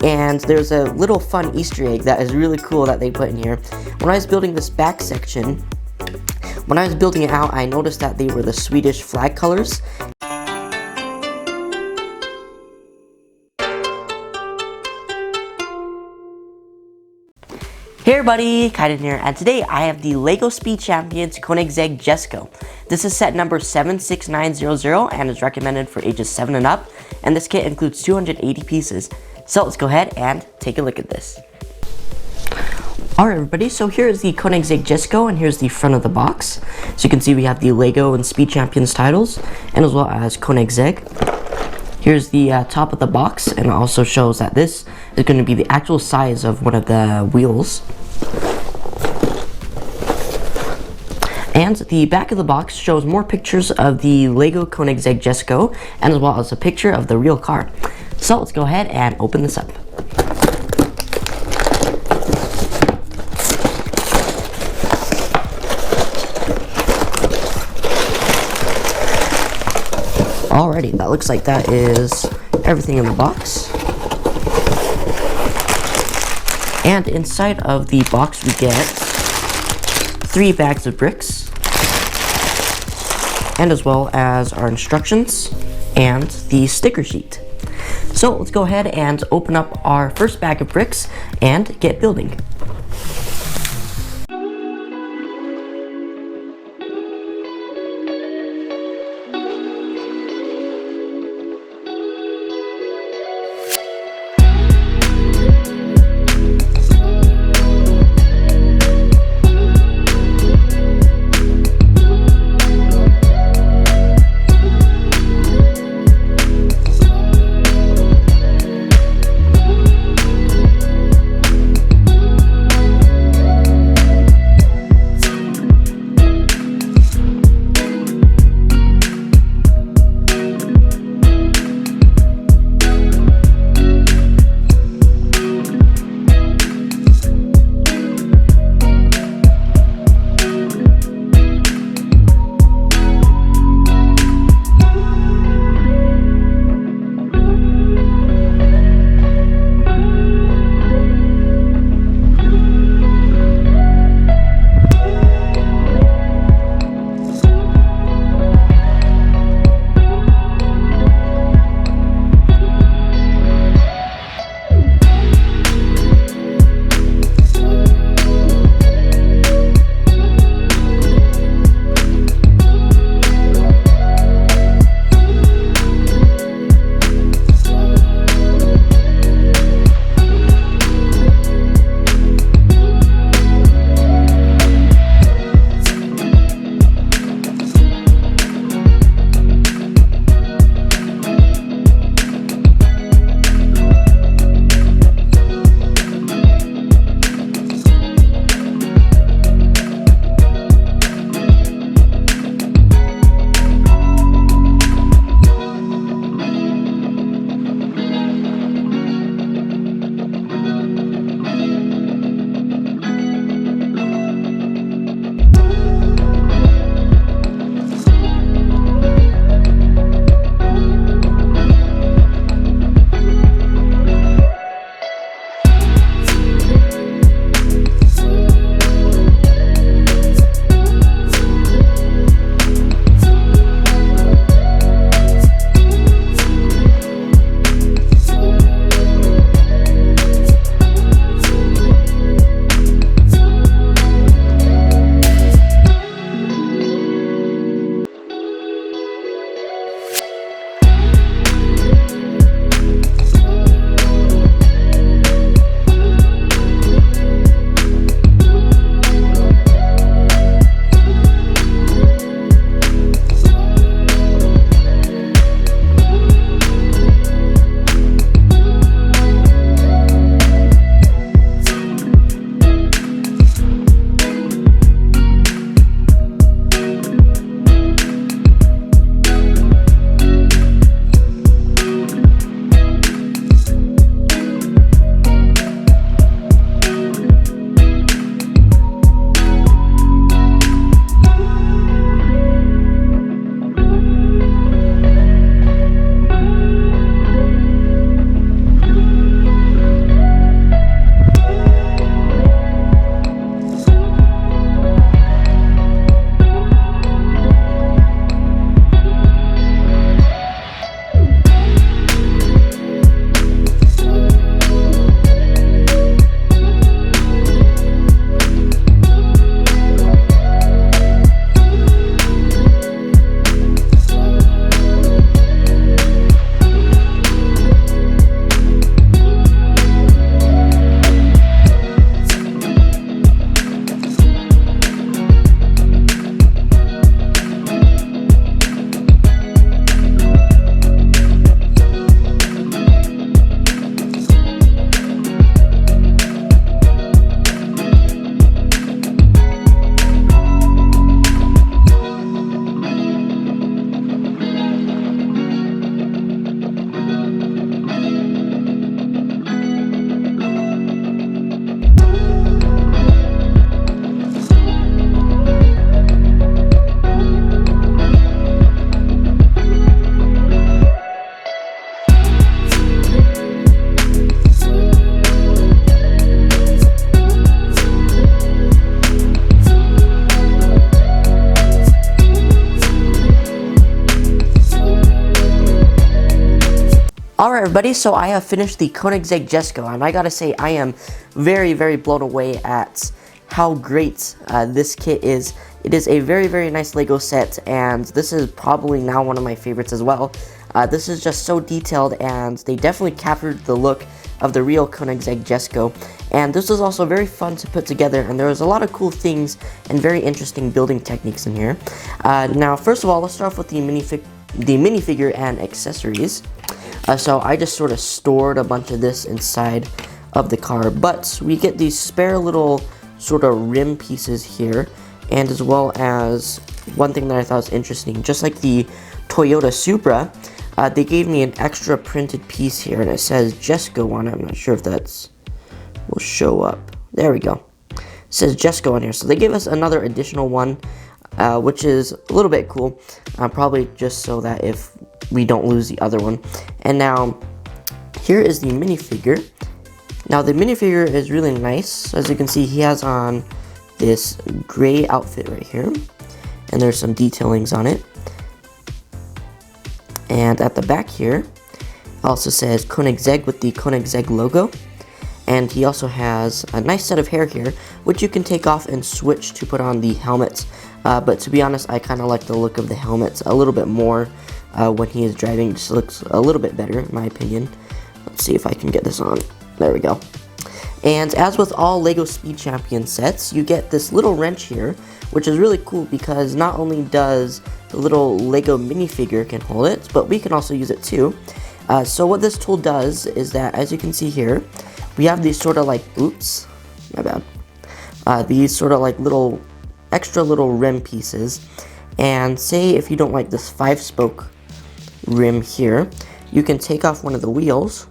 And there's a little fun Easter egg that is really cool that they put in here. When I was building this back section, when I was building it out, I noticed that they were the Swedish flag colors. Hey everybody, Kaiden here, and today I have the LEGO Speed Champions Koenigsegg Jesko. This is set number 76900 and is recommended for ages 7 and up, and this kit includes 280 pieces. So let's go ahead and take a look at this. Alright everybody, so here is the Koenigsegg Jesko, and here's the front of the box. So you can see we have the LEGO and Speed Champions titles, and as well as Koenigsegg. Here's the top of the box, and it also shows that this is going to be the actual size of one of the wheels. And the back of the box shows more pictures of the LEGO Koenigsegg Jesko, and as well as a picture of the real car. So let's go ahead and open this up. Alrighty, that looks like that is everything in the box. And inside of the box we get 3 bags of bricks, and as well as our instructions and the sticker sheet. So let's go ahead and open up our first bag of bricks and get building. everybody, so I have finished the Koenigsegg Jesko, and I gotta say I am very, very blown away at how great this kit is. It is a very, very nice Lego set, and this is probably now one of my favorites as well. This is just so detailed, and they definitely captured the look of the real Koenigsegg Jesko. And this was also very fun to put together, and there was a lot of cool things and very interesting building techniques in here. Now, first of all, let's start off with the minifigure and accessories. So I just sort of stored a bunch of this inside of the car, but we get these spare little sort of rim pieces here, and as well as one thing that I thought was interesting, just like the Toyota Supra, they gave me an extra printed piece here, and it says Jesko on it. I'm not sure if that's will show up. There we go. It says Jesko on here, so they gave us another additional one, which is a little bit cool, probably just so that if we don't lose the other one. And now here is the minifigure. Now the minifigure is really nice. As you can see, he has on this gray outfit right here, and there's some detailings on it. And at the back here also says Koenigsegg with the Koenigsegg logo. And he also has a nice set of hair here, which you can take off and switch to put on the helmet. But to be honest, I kind of like the look of the helmet a little bit more when he is driving. It just looks a little bit better, in my opinion. Let's see if I can get this on. There we go. And as with all LEGO Speed Champion sets, you get this little wrench here, which is really cool because not only does the little LEGO minifigure can hold it, but we can also use it too. So what this tool does is that, as you can see here, we have these sort of like, oops, my bad. These sort of like extra little rim pieces. And say if you don't like this 5-spoke rim here, you can take off one of the wheels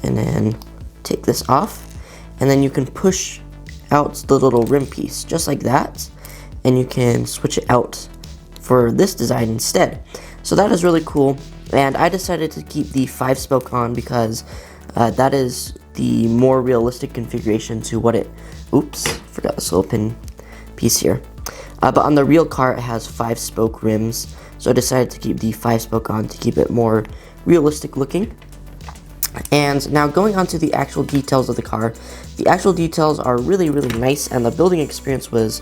and then take this off, and then you can push out the little rim piece just like that, and you can switch it out for this design instead. So that is really cool, and I decided to keep the 5-spoke on because that is the more realistic configuration to what it, oops, forgot this little pin piece here. But on the real car it has 5-spoke rims, so I decided to keep the 5-spoke on to keep it more realistic looking. And now going on to the actual details of the car, the actual details are really, really nice, and the building experience was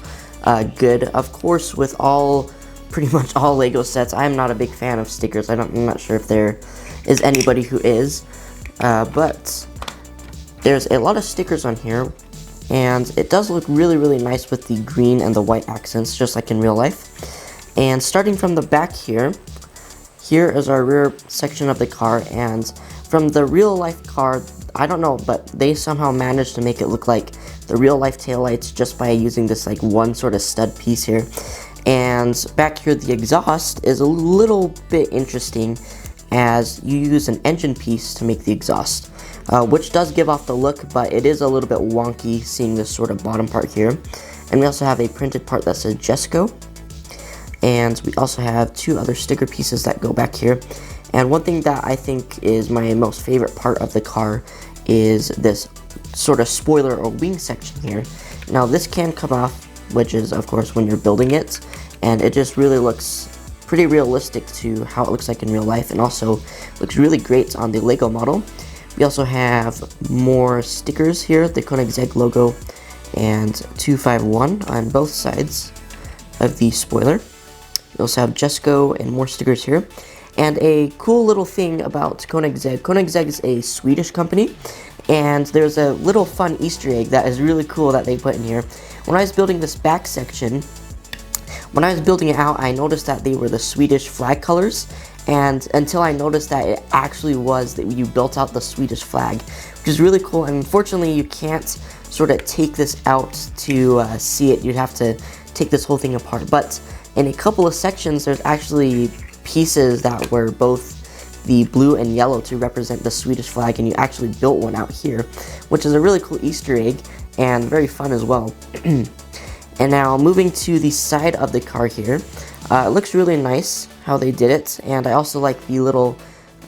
good. Of course, with pretty much all LEGO sets, I'm not a big fan of stickers. I'm not sure if there is anybody who is, but there's a lot of stickers on here, and it does look really, really nice with the green and the white accents, just like in real life. And starting from the back here is our rear section of the car, and from the real life car, I don't know, but they somehow managed to make it look like the real life taillights just by using this like one sort of stud piece here. And back here, the exhaust is a little bit interesting as you use an engine piece to make the exhaust, which does give off the look, but it is a little bit wonky seeing this sort of bottom part here. And we also have a printed part that says Jesko, and we also have 2 other sticker pieces that go back here. And one thing that I think is my most favorite part of the car is this sort of spoiler or wing section here. Now this can come off, which is of course when you're building it, and it just really looks pretty realistic to how it looks like in real life, and also looks really great on the LEGO model. We also have more stickers here, the Koenigsegg logo and 251 on both sides of the spoiler. We also have Jesko and more stickers here. And a cool little thing about Koenigsegg, Koenigsegg is a Swedish company, and there's a little fun Easter egg that is really cool that they put in here. When I was building this back section, when I was building it out, I noticed that they were the Swedish flag colors, and until I noticed that it actually was that you built out the Swedish flag, which is really cool. And unfortunately, you can't sort of take this out to see it. You'd have to take this whole thing apart, but in a couple of sections, there's actually pieces that were both the blue and yellow to represent the Swedish flag, and you actually built one out here, which is a really cool Easter egg and very fun as well. And now moving to the side of the car here, it looks really nice how they did it, and I also like the little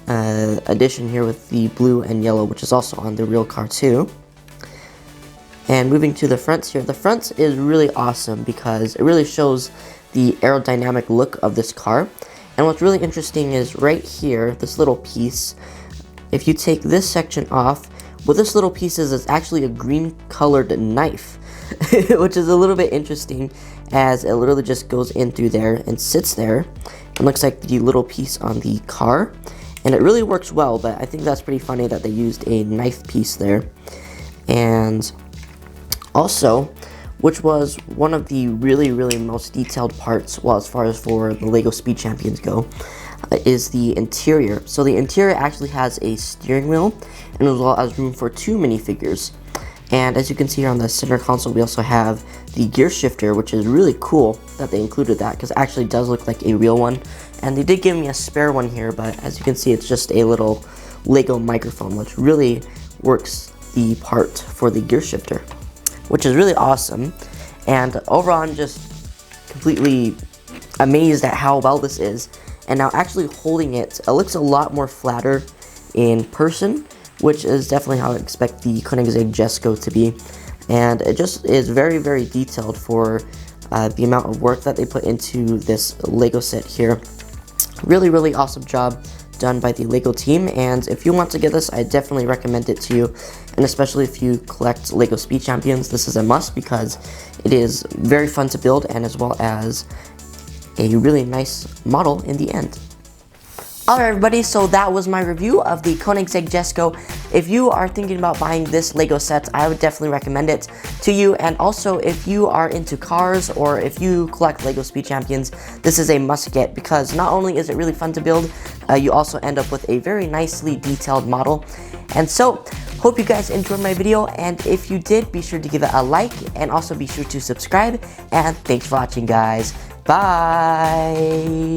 addition here with the blue and yellow, which is also on the real car too. And moving to the front here, the front is really awesome because it really shows the aerodynamic look of this car. And what's really interesting is right here, this little piece, if you take this section off, what this little piece is actually a green colored knife, which is a little bit interesting, as it literally just goes in through there and sits there and looks like the little piece on the car. And it really works well, but I think that's pretty funny that they used a knife piece there. And also, which was one of the really most detailed parts, well, as far as for the LEGO Speed Champions go, is the interior. So the interior actually has a steering wheel and as well as room for 2 minifigures. And as you can see here on the center console, we also have the gear shifter, which is really cool that they included that, because it actually does look like a real one. And they did give me a spare one here, but as you can see, it's just a little LEGO microphone, which really works the part for the gear shifter, which is really awesome. And overall, I'm just completely amazed at how well this is. And now actually holding it, it looks a lot more flatter in person, which is definitely how I expect the Koenigsegg Jesko to be. And it just is very detailed for the amount of work that they put into this LEGO set here. Really awesome job done by the LEGO team, and if you want to get this, I definitely recommend it to you. And especially if you collect LEGO Speed Champions, this is a must because it is very fun to build and as well as a really nice model in the end. Alright everybody, so that was my review of the Koenigsegg Jesko. If you are thinking about buying this LEGO set, I would definitely recommend it to you. And also, if you are into cars or if you collect LEGO Speed Champions, this is a must get because not only is it really fun to build, you also end up with a very nicely detailed model. And so, hope you guys enjoyed my video, and if you did, be sure to give it a like and also be sure to subscribe. And thanks for watching guys. Bye!